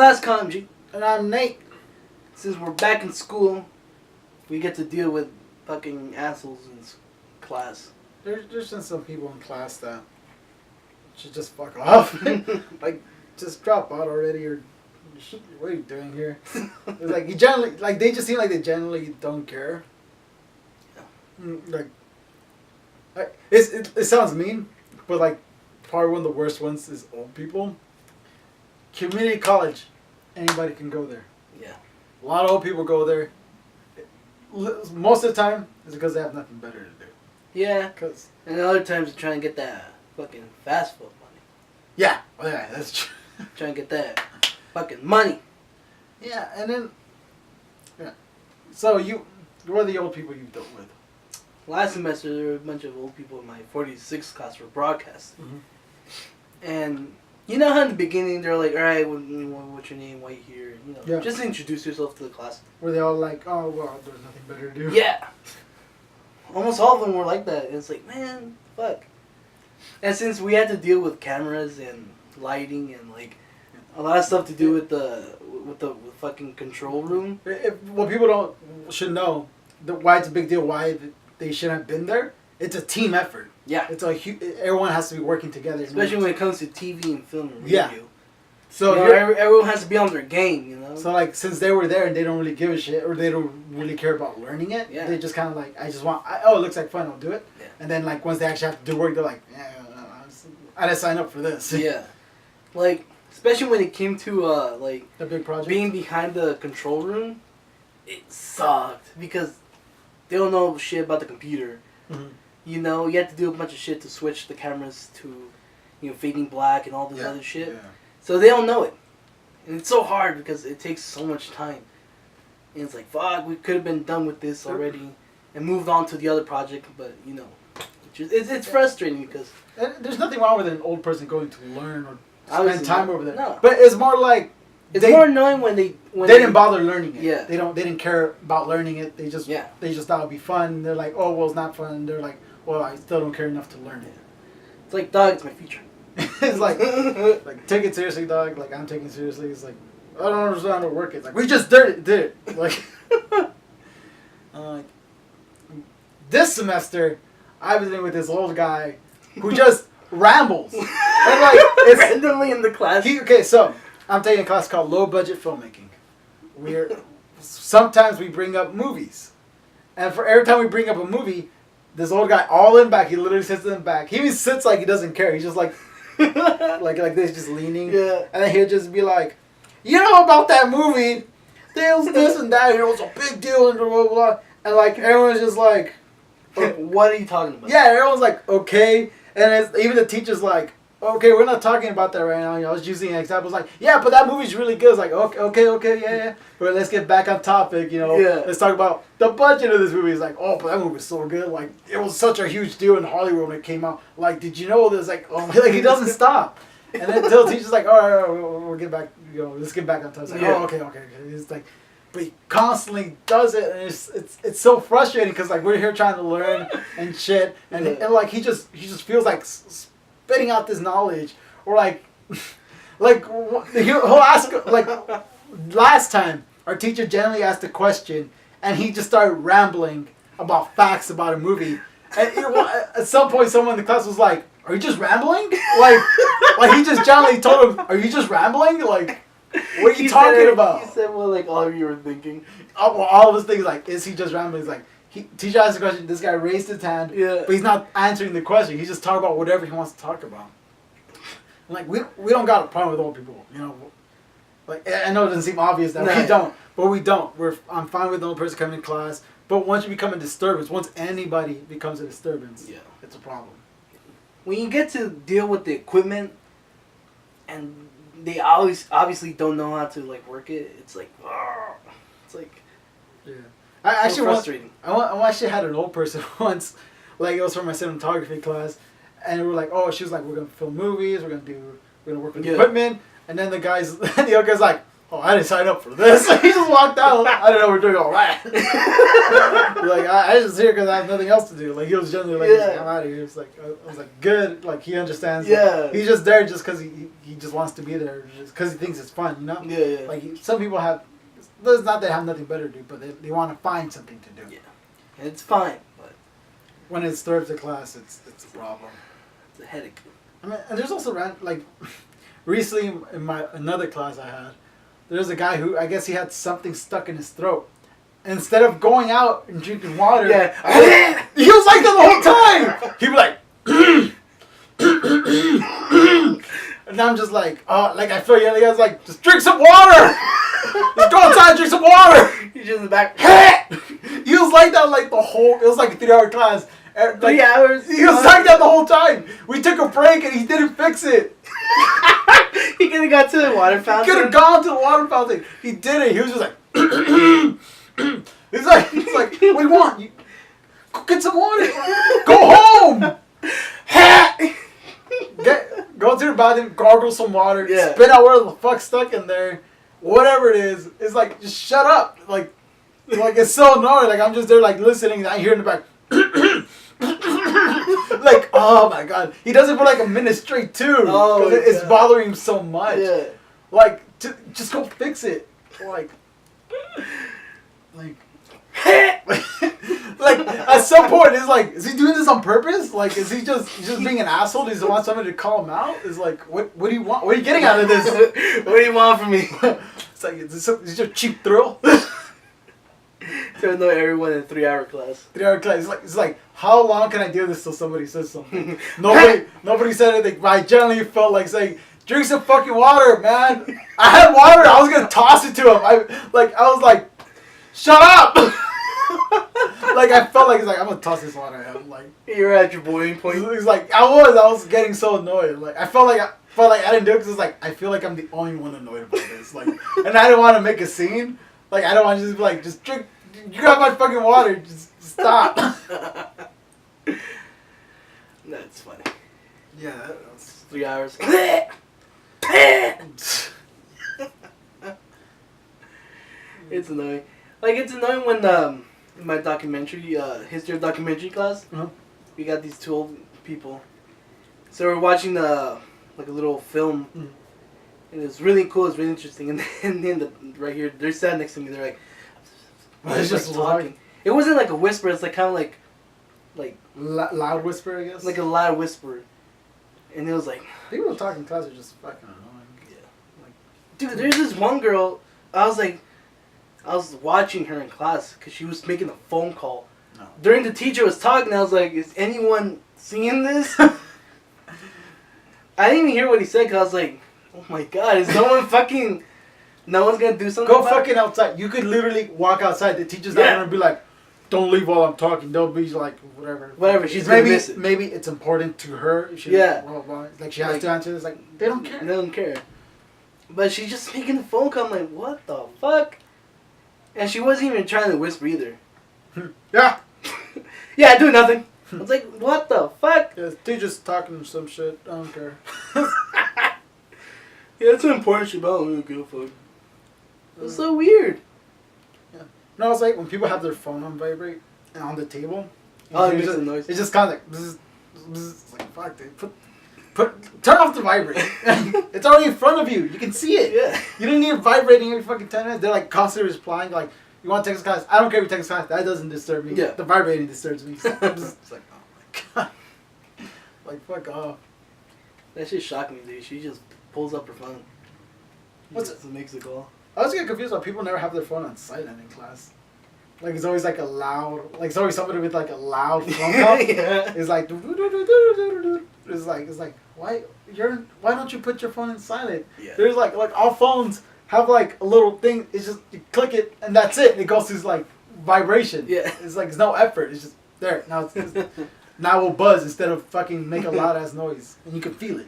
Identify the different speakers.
Speaker 1: class, Kanji.
Speaker 2: And I'm Nate.
Speaker 1: Since we're back in school, we get to deal with fucking assholes in class.
Speaker 2: There's just some people in class that should just fuck off. Like, just drop out already, or what are you doing here? It's like, they just seem like they generally don't care. It sounds mean, but like, probably one of the worst ones is old people. Community college, anybody can go there.
Speaker 1: Yeah.
Speaker 2: A lot of old people go there. Most of the time, it's because they have nothing better to do.
Speaker 1: Yeah.
Speaker 2: Cause
Speaker 1: and other times they're trying to get that fucking fast food money.
Speaker 2: Yeah, that's true.
Speaker 1: Trying to get that fucking money.
Speaker 2: Yeah, and then, yeah. So what are the old people you've dealt with?
Speaker 1: Last semester, there were a bunch of old people in my 46th class for broadcast.
Speaker 2: Mm-hmm.
Speaker 1: And you know how in the beginning they're like, all right, what's your name, why you here? You know,
Speaker 2: Yeah.
Speaker 1: just introduce yourself to the class.
Speaker 2: Were they all like, oh, well, there's nothing better to do?
Speaker 1: Yeah. Almost all of them were like that. And it's like, man, fuck. And since we had to deal with cameras and lighting and like a lot of stuff to do with the fucking control room.
Speaker 2: What people should know, why it's a big deal, why they shouldn't have been there. It's a team effort.
Speaker 1: Yeah.
Speaker 2: It's everyone has to be working together.
Speaker 1: Especially when it comes to TV and film and
Speaker 2: yeah.
Speaker 1: radio.
Speaker 2: So
Speaker 1: everyone has to be on their game, you know.
Speaker 2: So like, since they were there and they don't really give a shit, or they don't really care about learning it,
Speaker 1: yeah.
Speaker 2: they just kind of like, it looks like fun, I'll do it.
Speaker 1: Yeah.
Speaker 2: And then like once they actually have to do work, they're like, yeah, I didn't sign up for this.
Speaker 1: Yeah. Like, especially when it came to like
Speaker 2: the big project,
Speaker 1: being behind the control room, it sucked because they don't know shit about the computer.
Speaker 2: Mm-hmm.
Speaker 1: You know, you have to do a bunch of shit to switch the cameras to, fading black and all this other shit.
Speaker 2: Yeah.
Speaker 1: So they don't know it. And it's so hard because it takes so much time. And it's like, fuck, we could have been done with this already and moved on to the other project, but, it's frustrating because...
Speaker 2: And there's nothing wrong with an old person going to learn or spend time over there.
Speaker 1: No.
Speaker 2: But it's more like...
Speaker 1: It's more annoying when they
Speaker 2: didn't bother learning it.
Speaker 1: Yeah.
Speaker 2: They didn't care about learning it. They just thought it'd be fun. They're like, oh, well, it's not fun. They're like, well, I still don't care enough to learn it.
Speaker 1: It's like, dog, it's my future.
Speaker 2: It's like take it seriously, dog. Like, I'm taking it seriously. It's like, I don't understand how to work it. It's like, we just did it. Like, this semester, I was in with this old guy who just rambles. And like, it's
Speaker 1: randomly in the class.
Speaker 2: So I'm taking a class called Low Budget Filmmaking. Sometimes we bring up movies, and for every time we bring up a movie, this old guy all in back. He literally sits in the back. He even sits like he doesn't care. He's just like like this, just leaning.
Speaker 1: Yeah.
Speaker 2: And then he'll just be like, you know about that movie? There's this and that. It was a big deal and blah blah blah. And like everyone's just like,
Speaker 1: what are you talking about?
Speaker 2: Yeah, everyone's like, okay. And even the teacher's like, okay, we're not talking about that right now. I was using examples like, yeah, but that movie's really good. It's like, okay, yeah. But let's get back on topic,
Speaker 1: Yeah.
Speaker 2: Let's talk about the budget of this movie. It's like, oh, but that movie's so good. Like, it was such a huge deal in Hollywood when it came out. Like, did you know this? Like, oh, like he doesn't stop. And then until the teacher's like, all right, we'll get back, let's get back on topic. It's like, oh, okay. It's like, but he constantly does it, and it's so frustrating because like we're here trying to learn and shit, and like he just feels like spitting out this knowledge, or like he'll ask, like last time our teacher generally asked a question and he just started rambling about facts about a movie, and at some point someone in the class was like, are you just rambling? Like he just generally told him, are you just rambling? Like, what are you talking about?
Speaker 1: He said what like all of you were thinking.
Speaker 2: All of his things, like, is he just rambling? He's like, teacher asked a question, this guy raised his hand, but he's not answering the question. He's just talking about whatever he wants to talk about. Like, we don't got a problem with old people, Like, I know it doesn't seem obvious that we don't, but we don't. I'm fine with the old person coming to class, but once you become a disturbance, once anybody becomes a disturbance, it's a problem.
Speaker 1: When you get to deal with the equipment, and they obviously don't know how to like work it, it's like,
Speaker 2: yeah. I actually
Speaker 1: frustrating.
Speaker 2: I actually had an old person once, like it was from my cinematography class, and we were like, oh, she was like, we're gonna film movies, we're gonna work with equipment, and then the other guy's like, oh, I didn't sign up for this. He just walked out. I don't know we're doing all right. Like, I just here because I have nothing else to do. Like, he was generally like, I'm out of here. It's like, I was like, good. Like, he understands.
Speaker 1: Yeah.
Speaker 2: Like, he's just there just because he just wants to be there. Just because he thinks it's fun, you know?
Speaker 1: Yeah.
Speaker 2: Like, some people have, it's not they have nothing better to do, but they want to find something to do.
Speaker 1: Yeah. It's fine, but
Speaker 2: When it disturbs the class, it's a problem.
Speaker 1: it's a headache.
Speaker 2: I mean, and there's also, like, recently in my another class I had, there's a guy who, I guess he had something stuck in his throat. Instead of going out and drinking water,
Speaker 1: Yeah.
Speaker 2: he was like that the whole time. He'd be like, and I'm just like, oh, like I feel you guys like, just drink some water. Just go outside and drink some water.
Speaker 1: He's just in the back.
Speaker 2: He was like that like the whole, it was like a 3-hour class. Like,
Speaker 1: 3 hours.
Speaker 2: He was like that the whole time. We took a break and he didn't fix it.
Speaker 1: He could have got to the water
Speaker 2: He
Speaker 1: fountain.
Speaker 2: could have gone to the water fountain. He didn't. He was just like, he's like, what do you want? Go get some water. Go home. Go to the bathroom, gargle some water,
Speaker 1: Yeah.
Speaker 2: spit out whatever the fuck's stuck in there, whatever it is. It's like, just shut up. Like it's so annoying. Like, I'm just there, like, listening, and I hear in the back, like, oh my god. He does it for like a minute straight, too.
Speaker 1: Oh,
Speaker 2: Because it's
Speaker 1: God.
Speaker 2: bothering him so much.
Speaker 1: Yeah.
Speaker 2: Like, just go fix it. Like, like at some point, it's like, is he doing this on purpose? Like, is he just being an asshole? Does he want somebody to call him out? It's like, what do you want? What are you getting out of this?
Speaker 1: What do you want from me?
Speaker 2: It's like, is this a cheap thrill?
Speaker 1: To know everyone in a 3-hour class.
Speaker 2: 3-hour class. It's like, how long can I do this till somebody says something? Nobody said anything. But I generally felt like saying, drink some fucking water, man. I had water. I was gonna toss it to him. I was like, shut up. Like, I felt like, it's like, I'm gonna toss this water at him. Like,
Speaker 1: You're at your boiling point.
Speaker 2: it's like, I was getting so annoyed. Like, I felt like I didn't do it because it's like, I feel like I'm the only one annoyed about this. Like, and I didn't want to make a scene. Like, I don't want to just be like, just drink, you grab my fucking water, just stop.
Speaker 1: That's funny.
Speaker 2: Yeah, that was...
Speaker 1: 3 hours. It's annoying. Like, it's annoying when in my documentary, history of documentary class, we got these 2 old people. So we're watching like a little film, and it's really cool. It's really interesting. And then right here, they're sat next to me. They're like,
Speaker 2: It's just
Speaker 1: talking. It wasn't like a whisper. It's like kind of like
Speaker 2: loud whisper, I guess.
Speaker 1: like a loud whisper. And it was like,
Speaker 2: people talking in class are just fucking annoying.
Speaker 1: yeah. Like, dude, there's this one girl. I was watching her in class because she was making a phone call.
Speaker 2: No.
Speaker 1: During the teacher was talking, I was like, is anyone seeing this? I didn't even hear what he said because I was like, oh my god, is no one fucking... No one's going to do something
Speaker 2: Go
Speaker 1: about
Speaker 2: fucking
Speaker 1: it?
Speaker 2: outside. You could literally walk outside. The teacher's not going to be like, don't leave while I'm talking. They'll be like, whatever.
Speaker 1: Whatever, she's going to miss it.
Speaker 2: Maybe it's important to her.
Speaker 1: Yeah.
Speaker 2: Blah, blah, blah. Like, she has to answer this. Like, they don't care.
Speaker 1: They don't care. But she's just making a phone call. I'm like, what the fuck? And she wasn't even trying to whisper either.
Speaker 2: Yeah.
Speaker 1: Yeah, I do nothing. I was like, what the fuck?
Speaker 2: Yeah, teacher's talking some shit. I don't care.
Speaker 1: Yeah, it's an important shit, but I don't really give a fuck. It's so weird.
Speaker 2: Yeah. No, it's like when people have their phone on vibrate and on the table.
Speaker 1: Oh, it
Speaker 2: it's
Speaker 1: makes
Speaker 2: just,
Speaker 1: a noise.
Speaker 2: It's just kind of like, bzz, bzz. It's like, fuck, dude. Turn off the vibrate. It's already in front of you. You can see it.
Speaker 1: Yeah.
Speaker 2: You don't need it vibrating every fucking 10 minutes. They're like constantly replying, like, you want to text class? I don't care if you text class. That doesn't disturb me.
Speaker 1: Yeah.
Speaker 2: The vibrating disturbs me. It's like, oh my god. Like, fuck off.
Speaker 1: That shit shocked me, dude. She just pulls up her phone.
Speaker 2: What's
Speaker 1: Just makes a call.
Speaker 2: I always get confused why people never have their phone on silent in class. Like, it's always like a loud, like, it's always somebody with like a loud phone call.
Speaker 1: Yeah.
Speaker 2: It's like, it's like, why don't you put your phone in silent?
Speaker 1: Yeah.
Speaker 2: There's like all phones have like a little thing. It's just you click it and that's it. It goes to like vibration.
Speaker 1: Yeah.
Speaker 2: It's like it's no effort. It's just there. Now now it will buzz instead of fucking make a loud ass noise and you can feel it.